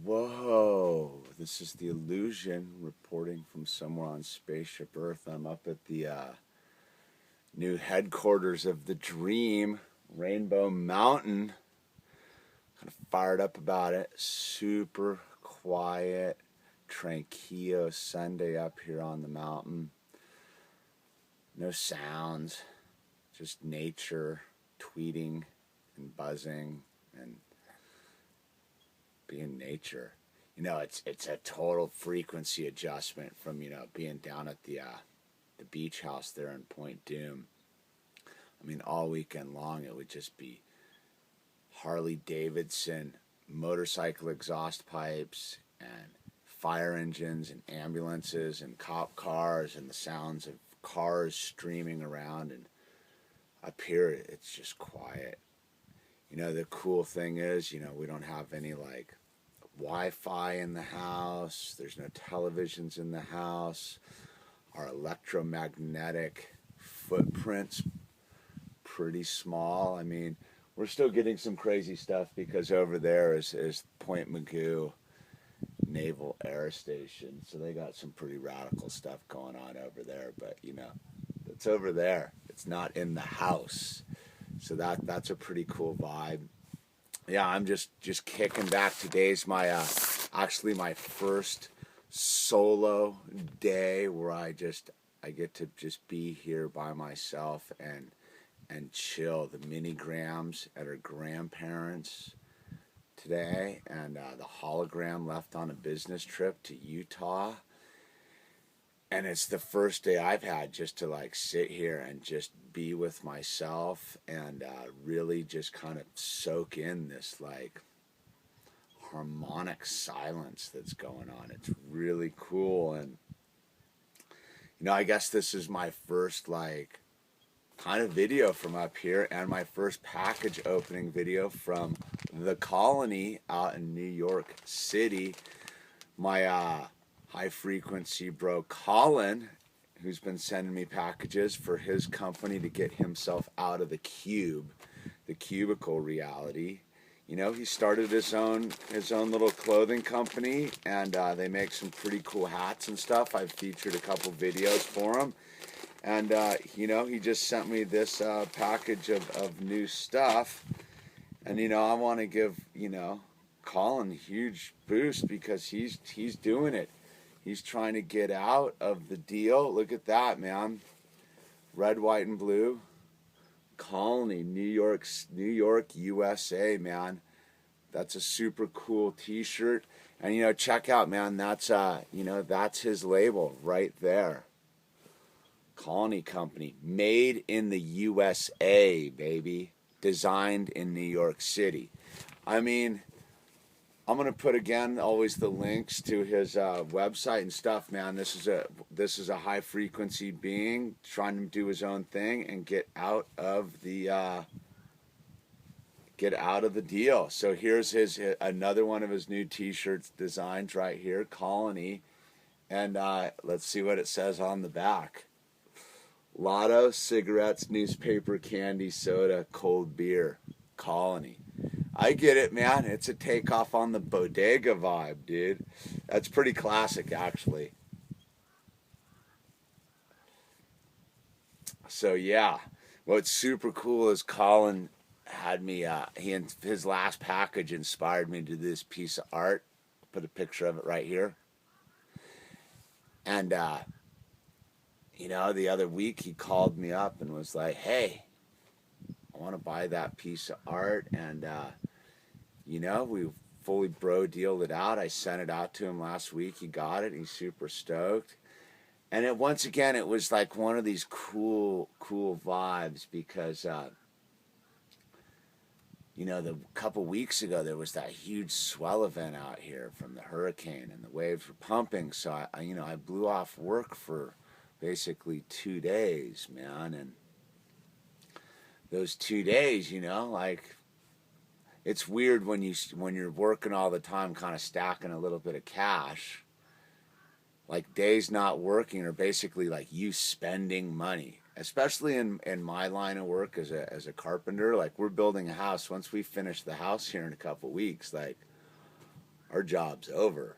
Whoa, this is the Illusion reporting from somewhere on Spaceship Earth. I'm up at the new headquarters of the Dream, Rainbow Mountain. Kind of fired up about it. Super quiet, tranquillo Sunday up here on the mountain. No sounds, just nature tweeting and buzzing and being nature. It's a total frequency adjustment from being down at the beach house there in Point Doom. I mean, all weekend long it would just be Harley Davidson motorcycle exhaust pipes and fire engines and ambulances and cop cars and the sounds of cars streaming around. And up here it's just quiet. The cool thing is, we don't have any like Wi-Fi in the house. There's no televisions in the house. Our electromagnetic footprint's pretty small. I mean, we're still getting some crazy stuff because over there is Point Mugu Naval Air Station. So they got some pretty radical stuff going on over there. But, it's over there. It's not in the house. So that's a pretty cool vibe. Yeah, I'm just kicking back. Today's actually my first solo day where I get to just be here by myself and chill. The mini Grams at her grandparents today, and the hologram left on a business trip to Utah. And it's the first day I've had just to like sit here and just be with myself and really just kind of soak in this like harmonic silence that's going on. It's really cool. And I guess this is my first like kind of video from up here and my first package opening video from the Colony out in New York City. My high frequency bro Colin, who's been sending me packages for his company to get himself out of the cubicle reality. He started his own little clothing company, and they make some pretty cool hats and stuff. I've featured a couple videos for him, and he just sent me this package of new stuff, and I want to give Colin a huge boost because he's doing it. He's trying to get out of the deal. Look at that, man. Red, white, and blue. Colony, New York, USA, man. That's a super cool t-shirt. And, check out, man, that's his label right there. Colony Company. Made in the USA, baby. Designed in New York City. I mean, I'm gonna put again always the links to his website and stuff, man. This is a high frequency being trying to do his own thing and get out of the deal. So here's another one of his new T-shirts designs right here, Colony, and let's see what it says on the back. Lotto, cigarettes, newspaper, candy, soda, cold beer, Colony. I get it, man. It's a takeoff on the bodega vibe, dude. That's pretty classic, actually. So, yeah. What's super cool is Colin had me, his last package inspired me to do this piece of art. Put a picture of it right here. And, the other week he called me up and was like, hey, I want to buy that piece of art, and we fully bro dealed it out. I sent it out to him last week. He got it. He's super stoked. And once again, it was like one of these cool vibes because, the couple weeks ago there was that huge swell event out here from the hurricane, and the waves were pumping. So I blew off work for basically 2 days, man, and those 2 days, like, it's weird when you're working all the time, kind of stacking a little bit of cash. Like, days not working are basically like you spending money, especially in my line of work as a carpenter. Like, we're building a house. Once we finish the house here in a couple weeks, like, our job's over.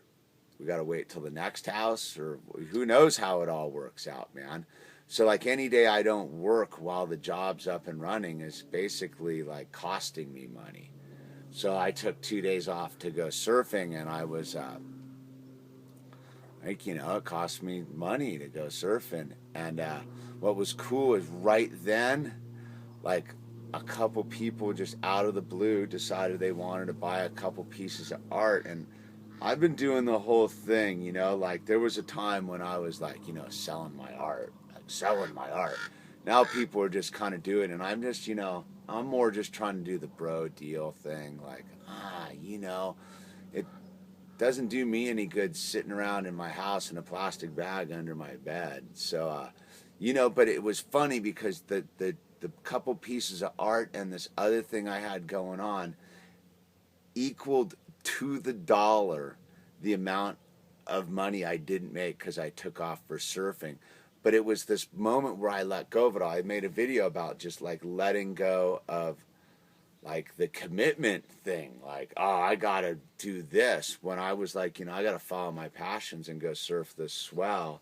We got to wait till the next house, or who knows how it all works out, man. So like any day I don't work while the job's up and running is basically like costing me money. So I took 2 days off to go surfing, and I was like, it cost me money to go surfing. And what was cool is right then, like a couple people just out of the blue decided they wanted to buy a couple pieces of art. And I've been doing the whole thing, like there was a time when I was like, selling my art. Now people are just kind of doing it, and I'm just, I'm more just trying to do the bro deal thing. Like, it doesn't do me any good sitting around in my house in a plastic bag under my bed. So, but it was funny because the couple pieces of art and this other thing I had going on equaled to the dollar the amount of money I didn't make because I took off for surfing. But it was this moment where I let go of it all. I made a video about just like letting go of like the commitment thing. Like, oh, I got to do this. When I was like, I got to follow my passions and go surf the swell.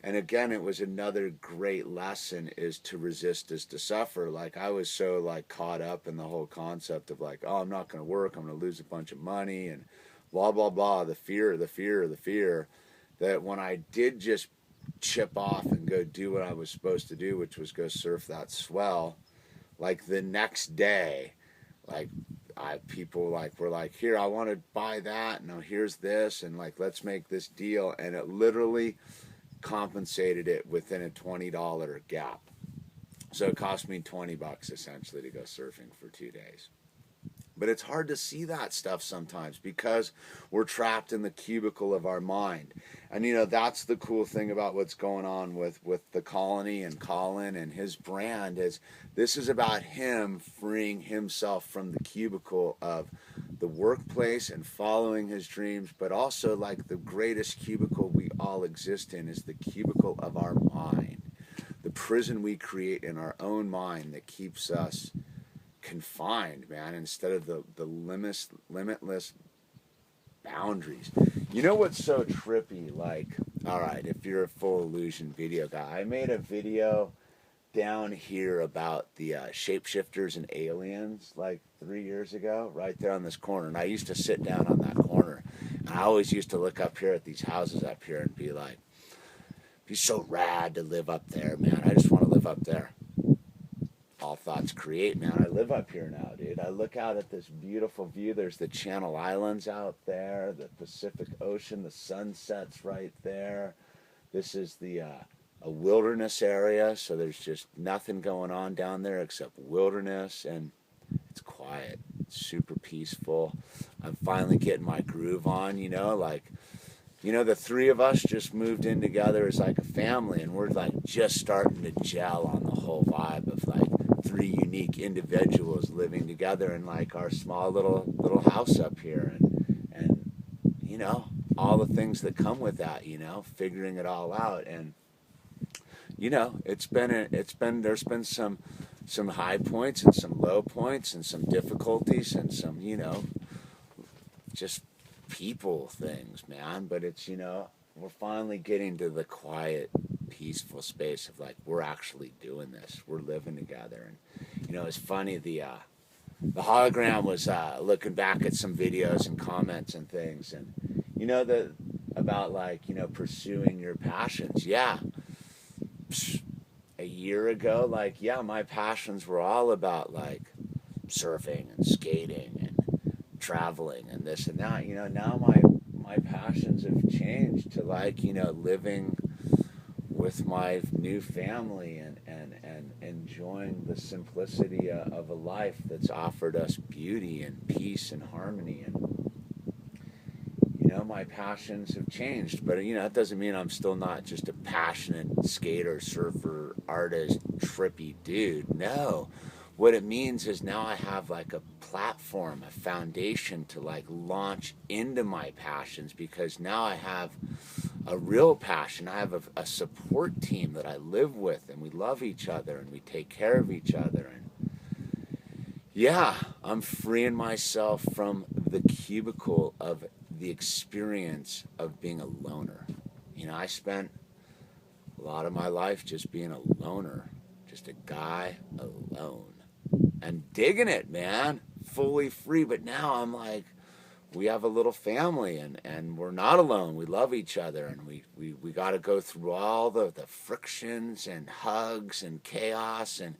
And again, it was another great lesson, is to resist is to suffer. Like I was so like caught up in the whole concept of like, oh, I'm not going to work. I'm going to lose a bunch of money and blah, blah, blah. The fear, that when I did just chip off and go do what I was supposed to do, which was go surf that swell, like the next day, like people like were like, here, I want to buy that, no, here's this, and like let's make this deal. And it literally compensated it within a $20 gap. So it cost me $20 essentially to go surfing for 2 days. But it's hard to see that stuff sometimes because we're trapped in the cubicle of our mind. And, that's the cool thing about what's going on with the Colony and Colin and his brand, is this is about him freeing himself from the cubicle of the workplace and following his dreams. But also, like, the greatest cubicle we all exist in is the cubicle of our mind. The prison we create in our own mind that keeps us confined, man, instead of the limitless boundaries. You know what's so trippy? Like, all right, if you're a full illusion video guy, I made a video down here about the shapeshifters and aliens like 3 years ago, right there on this corner. And I used to sit down on that corner, and I always used to look up here at these houses up here and be like, it'd be so rad to live up there, man. I just want to live up there. All thoughts create, man. I live up here now, dude. I look out at this beautiful view. There's the Channel Islands out there, the Pacific Ocean, the sunset's right there. This is a wilderness area, so there's just nothing going on down there except wilderness, and it's quiet. It's super peaceful. I'm finally getting my groove on, the three of us just moved in together as like a family, and we're like just starting to gel on the whole vibe of like three unique individuals living together in like our small little house up here, and all the things that come with that, figuring it all out. And there's been some high points and some low points and some difficulties and some just people things, man. But it's we're finally getting to the quiet, peaceful space of like, we're actually doing this, we're living together. And it's funny, the hologram was looking back at some videos and comments and things, and about like pursuing your passions. A year ago, like, my passions were all about like surfing and skating and traveling and this and that. Now my passions have changed to like living with my new family and enjoying the simplicity of a life that's offered us beauty and peace and harmony. And my passions have changed, but it doesn't mean I'm still not just a passionate skater, surfer, artist, trippy dude. No, what it means is now I have like a platform, a foundation to like launch into my passions, because now I have a real passion. I have a support team that I live with, and we love each other and we take care of each other. And I'm freeing myself from the cubicle of the experience of being a loner. You know, I spent a lot of my life just being a loner, just a guy alone and digging it, man, fully free. But now I'm like, we have a little family, and we're not alone. We love each other, and we got to go through all the frictions and hugs and chaos, and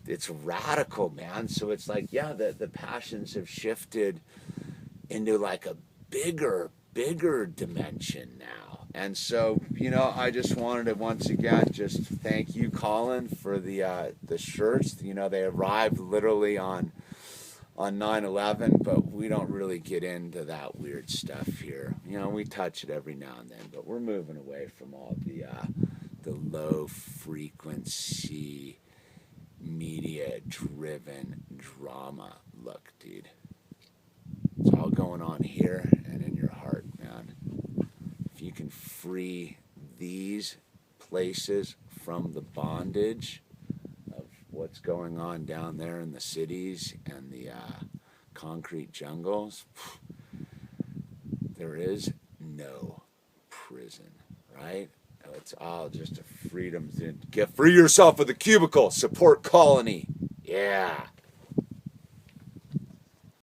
it's radical, man. So it's like, yeah, the passions have shifted into like a bigger dimension now. And so, you know, I just wanted to once again just thank you, Colin, for the shirts. You know, they arrived literally on 9/11, but we don't really get into that weird stuff here. You know, we touch it every now and then, but we're moving away from all the low frequency media driven drama. Look, dude, it's all going on here and in your heart, man. If you can free these places from the bondage of what's going on down there in the cities and the concrete jungles, there is no prison, right? It's all just a freedom to get free yourself of the cubicle. Support Colony. Yeah.